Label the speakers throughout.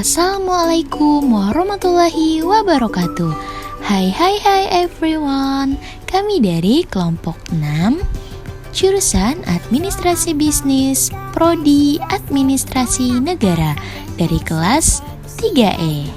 Speaker 1: Assalamualaikum warahmatullahi wabarakatuh. Hai everyone. Kami dari kelompok 6 jurusan Administrasi Bisnis Prodi Administrasi Negara dari kelas 3E.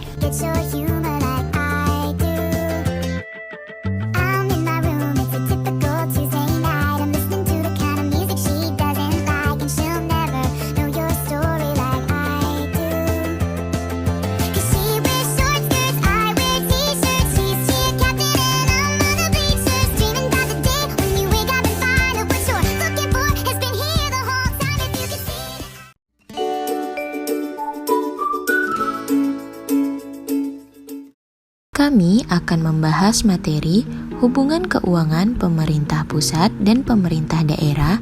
Speaker 1: Kami akan membahas materi hubungan keuangan pemerintah pusat dan pemerintah daerah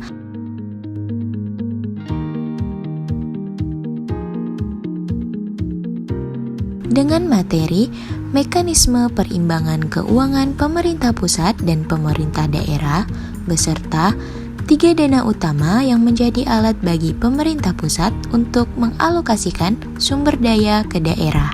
Speaker 1: dengan materi mekanisme perimbangan keuangan pemerintah pusat dan pemerintah daerah beserta 3 dana utama yang menjadi alat bagi pemerintah pusat untuk mengalokasikan sumber daya ke daerah.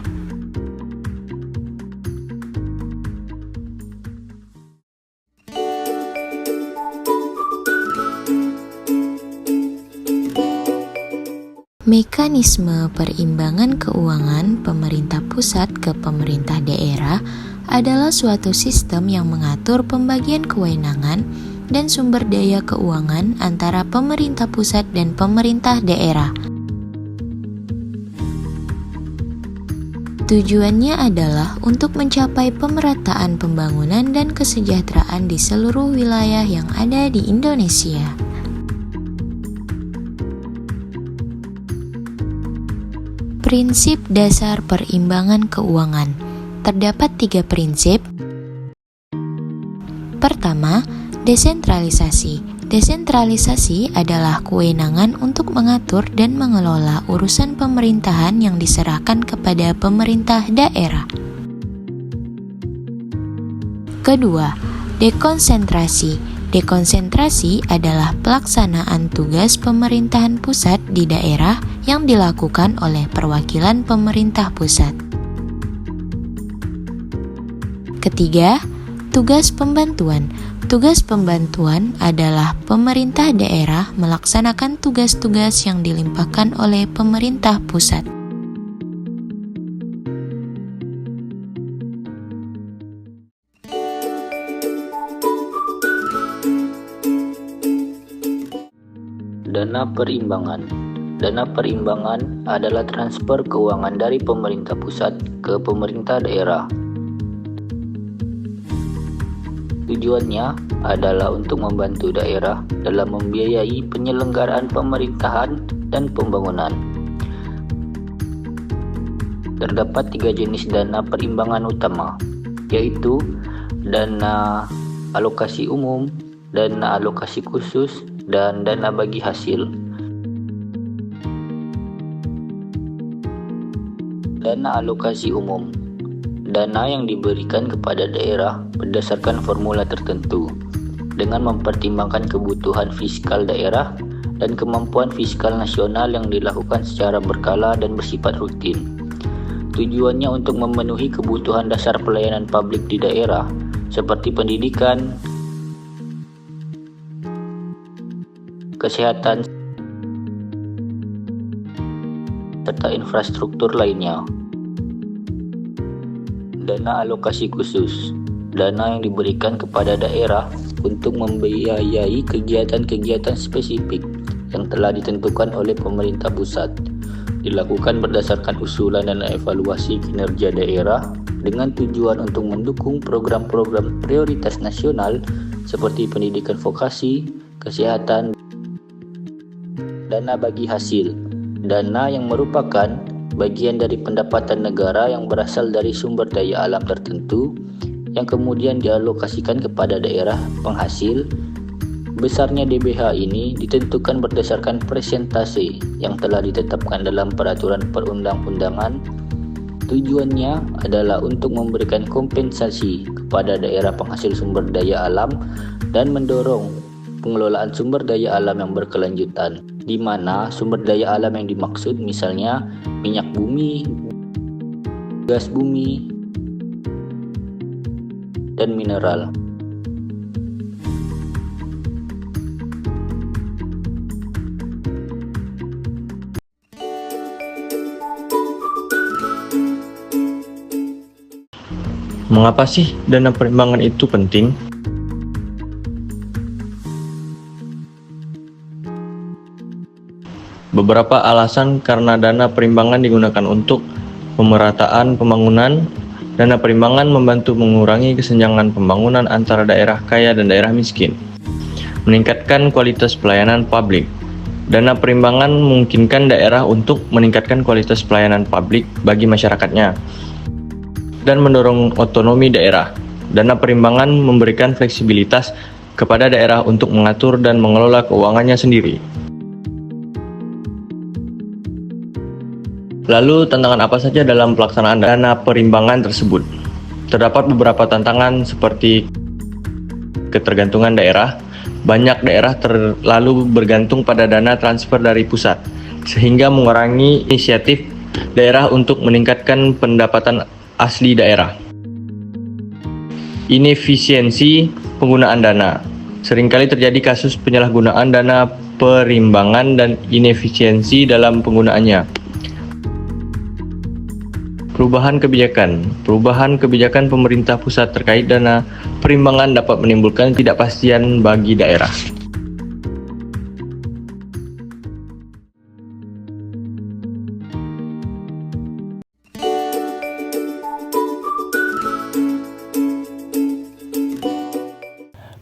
Speaker 1: Mekanisme perimbangan keuangan pemerintah pusat ke pemerintah daerah adalah suatu sistem yang mengatur pembagian kewenangan dan sumber daya keuangan antara pemerintah pusat dan pemerintah daerah. Tujuannya adalah untuk mencapai pemerataan pembangunan dan kesejahteraan di seluruh wilayah yang ada di Indonesia. Prinsip dasar perimbangan keuangan. Terdapat 3 prinsip. Pertama, desentralisasi. Desentralisasi adalah kewenangan untuk mengatur dan mengelola urusan pemerintahan yang diserahkan kepada pemerintah daerah. Kedua, dekonsentrasi. Dekonsentrasi adalah pelaksanaan tugas pemerintahan pusat di daerah yang dilakukan oleh perwakilan pemerintah pusat. Ketiga, tugas pembantuan. Tugas pembantuan adalah pemerintah daerah melaksanakan tugas-tugas yang dilimpahkan oleh pemerintah pusat.
Speaker 2: Dana perimbangan. Dana perimbangan adalah transfer keuangan dari pemerintah pusat ke pemerintah daerah. Tujuannya adalah untuk membantu daerah dalam membiayai penyelenggaraan pemerintahan dan pembangunan. Terdapat 3 jenis dana perimbangan utama, yaitu dana alokasi umum, dana alokasi khusus, dan dana bagi hasil. Dana alokasi umum, dana yang diberikan kepada daerah berdasarkan formula tertentu dengan mempertimbangkan kebutuhan fiskal daerah dan kemampuan fiskal nasional yang dilakukan secara berkala dan bersifat rutin. Tujuannya untuk memenuhi kebutuhan dasar pelayanan publik di daerah seperti pendidikan, kesehatan, serta infrastruktur lainnya. Dana alokasi khusus, dana yang diberikan kepada daerah untuk membiayai kegiatan-kegiatan spesifik yang telah ditentukan oleh pemerintah pusat, dilakukan berdasarkan usulan dan evaluasi kinerja daerah dengan tujuan untuk mendukung program-program prioritas nasional seperti pendidikan vokasi, kesehatan. Dana bagi hasil, dana yang merupakan bagian dari pendapatan negara yang berasal dari sumber daya alam tertentu yang kemudian dialokasikan kepada daerah penghasil. Besarnya DBH ini ditentukan berdasarkan persentase yang telah ditetapkan dalam peraturan perundang-undangan. Tujuannya adalah untuk memberikan kompensasi kepada daerah penghasil sumber daya alam dan mendorong pengelolaan sumber daya alam yang berkelanjutan, di mana sumber daya alam yang dimaksud misalnya minyak bumi, gas bumi, dan mineral.
Speaker 3: Mengapa sih dana perimbangan itu penting? Beberapa alasan karena dana perimbangan digunakan untuk pemerataan pembangunan. Dana perimbangan membantu mengurangi kesenjangan pembangunan antara daerah kaya dan daerah miskin. Meningkatkan kualitas pelayanan publik. Dana perimbangan memungkinkan daerah untuk meningkatkan kualitas pelayanan publik bagi masyarakatnya dan mendorong otonomi daerah. Dana perimbangan memberikan fleksibilitas kepada daerah untuk mengatur dan mengelola keuangannya sendiri. Lalu, tantangan apa saja dalam pelaksanaan dana perimbangan tersebut? Terdapat beberapa tantangan seperti ketergantungan daerah. Banyak daerah terlalu bergantung pada dana transfer dari pusat, sehingga mengurangi inisiatif daerah untuk meningkatkan pendapatan asli daerah. Inefisiensi penggunaan dana. Seringkali terjadi kasus penyalahgunaan dana perimbangan dan inefisiensi dalam penggunaannya. Perubahan kebijakan pemerintah pusat terkait dana perimbangan dapat menimbulkan ketidakpastian bagi daerah.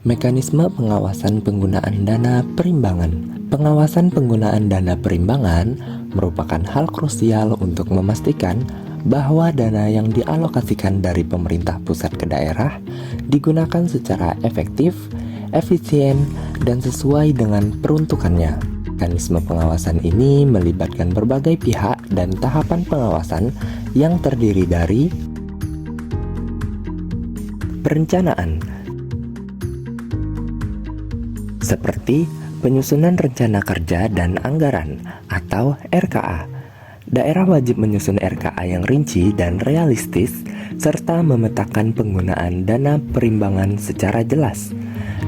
Speaker 4: Mekanisme pengawasan penggunaan dana perimbangan. Pengawasan penggunaan dana perimbangan merupakan hal krusial untuk memastikan bahwa dana yang dialokasikan dari pemerintah pusat ke daerah digunakan secara efektif, efisien, dan sesuai dengan peruntukannya. Mekanisme pengawasan ini melibatkan berbagai pihak dan tahapan pengawasan yang terdiri dari perencanaan, seperti penyusunan rencana kerja dan anggaran atau RKA. Daerah wajib menyusun RKA yang rinci dan realistis serta memetakan penggunaan dana perimbangan secara jelas.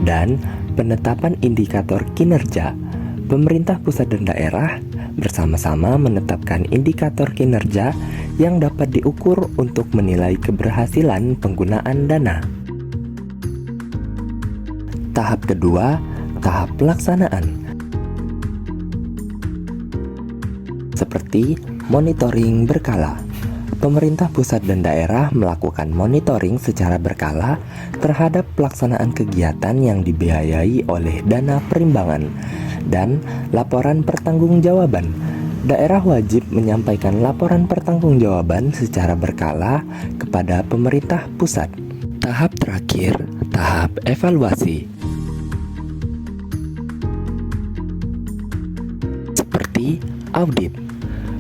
Speaker 4: Dan penetapan indikator kinerja. Pemerintah pusat dan daerah bersama-sama menetapkan indikator kinerja yang dapat diukur untuk menilai keberhasilan penggunaan dana. Tahap kedua, tahap pelaksanaan, seperti monitoring berkala. Pemerintah pusat dan daerah melakukan monitoring secara berkala terhadap pelaksanaan kegiatan yang dibiayai oleh dana perimbangan dan laporan pertanggungjawaban. Daerah wajib menyampaikan laporan pertanggungjawaban secara berkala kepada pemerintah pusat. Tahap terakhir, tahap evaluasi. Audit.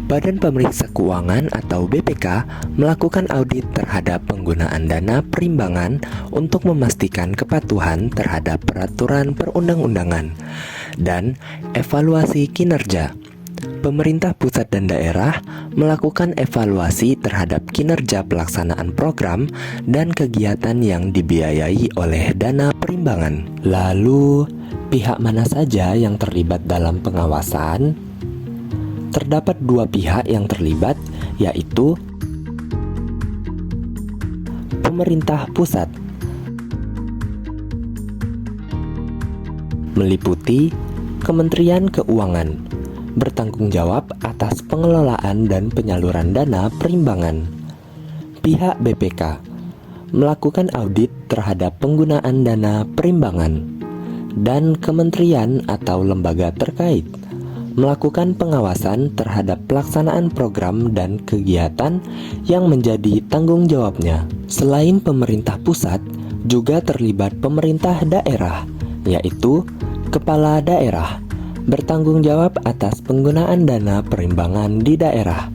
Speaker 4: Badan Pemeriksa Keuangan atau BPK melakukan audit terhadap penggunaan dana perimbangan untuk memastikan kepatuhan terhadap peraturan perundang-undangan dan evaluasi kinerja. Pemerintah pusat dan daerah melakukan evaluasi terhadap kinerja pelaksanaan program dan kegiatan yang dibiayai oleh dana perimbangan. Lalu, pihak mana saja yang terlibat dalam pengawasan? Terdapat dua pihak yang terlibat, yaitu pemerintah pusat, meliputi Kementerian Keuangan, bertanggung jawab atas pengelolaan dan penyaluran dana perimbangan. Pihak BPK melakukan audit terhadap penggunaan dana perimbangan, dan kementerian atau lembaga terkait melakukan pengawasan terhadap pelaksanaan program dan kegiatan yang menjadi tanggung jawabnya. Selain pemerintah pusat, juga terlibat pemerintah daerah, yaitu kepala daerah, bertanggung jawab atas penggunaan dana perimbangan di daerah.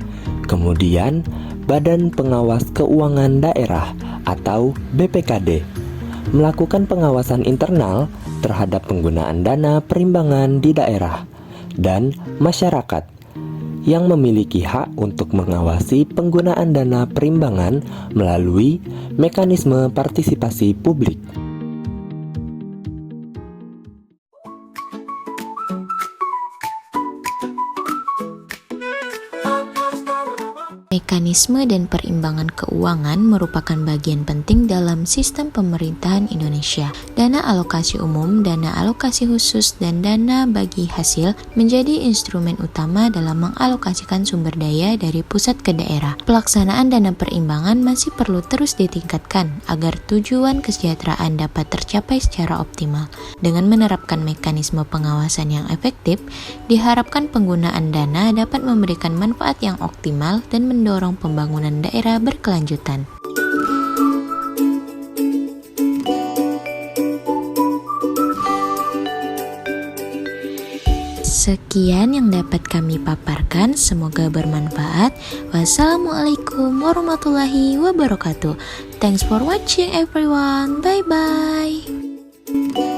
Speaker 4: Kemudian, Badan Pengawas Keuangan Daerah atau BPKD melakukan pengawasan internal terhadap penggunaan dana perimbangan di daerah dan masyarakat yang memiliki hak untuk mengawasi penggunaan dana perimbangan melalui mekanisme partisipasi publik.
Speaker 1: Mekanisme dan perimbangan keuangan merupakan bagian penting dalam sistem pemerintahan Indonesia. Dana alokasi umum, dana alokasi khusus, dan dana bagi hasil menjadi instrumen utama dalam mengalokasikan sumber daya dari pusat ke daerah. Pelaksanaan dana perimbangan masih perlu terus ditingkatkan agar tujuan kesejahteraan dapat tercapai secara optimal. Dengan menerapkan mekanisme pengawasan yang efektif, diharapkan penggunaan dana dapat memberikan manfaat yang optimal dan mendorong pembangunan daerah berkelanjutan. Sekian yang dapat kami paparkan, semoga bermanfaat. Wassalamualaikum warahmatullahi wabarakatuh. Thanks for watching everyone. Bye bye.